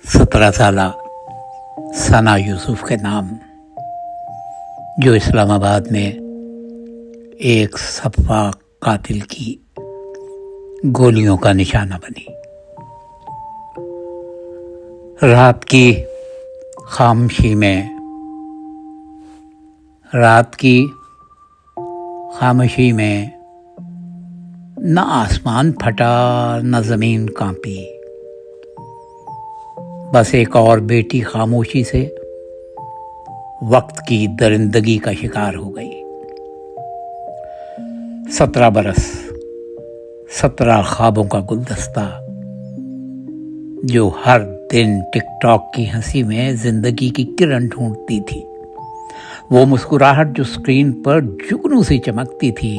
17 साल सना यूसुफ के नाम, जो इस्लामाबाद में एक सफा कातिल की गोलियों का निशाना बनी। रात की खामोशी में न आसमान फटा न जमीन कांपी, बस एक और बेटी खामोशी से वक्त की दरिंदगी का शिकार हो गई। 17 बरस, 17 ख्वाबों का गुलदस्ता, जो हर दिन टिकटॉक की हंसी में जिंदगी की किरण ढूंढती थी। वो मुस्कुराहट जो स्क्रीन पर जुगनू सी चमकती थी,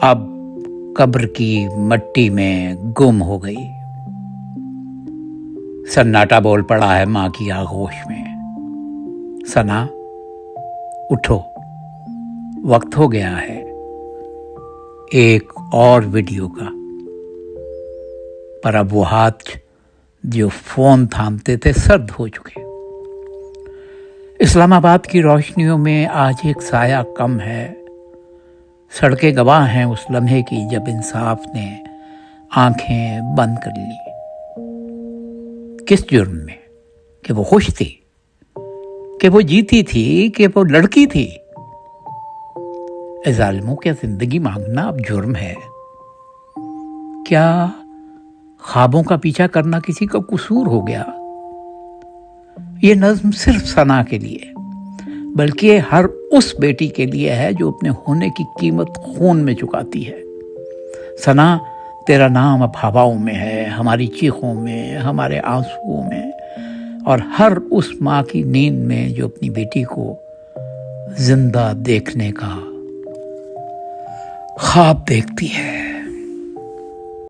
अब कब्र की मट्टी में गुम हो गई। सन्नाटा बोल पड़ा है माँ की आगोश में, सना उठो, वक्त हो गया है एक और वीडियो का। पर अब वो हाथ जो फोन थामते थे सर्द हो चुके। इस्लामाबाद की रोशनियों में आज एक साया कम है। सड़कें गवाह हैं उस लम्हे की जब इंसाफ ने आंखें बंद कर ली। किस जुर्म में? कि वो खुश थी, कि वो जीती थी, कि वो लड़की थी। ए जालिमों, क्या जिंदगी मांगना अब जुर्म है? क्या ख्वाबों का पीछा करना किसी का कसूर हो गया? ये नज्म सिर्फ सना के लिए, बल्कि हर उस बेटी के लिए है जो अपने होने की कीमत खून में चुकाती है। सना, तेरा नाम अब हवाओं में है, हमारी चीखों में, हमारे आंसुओं में, और हर उस माँ की नींद में जो अपनी बेटी को जिंदा देखने का ख्वाब देखती है।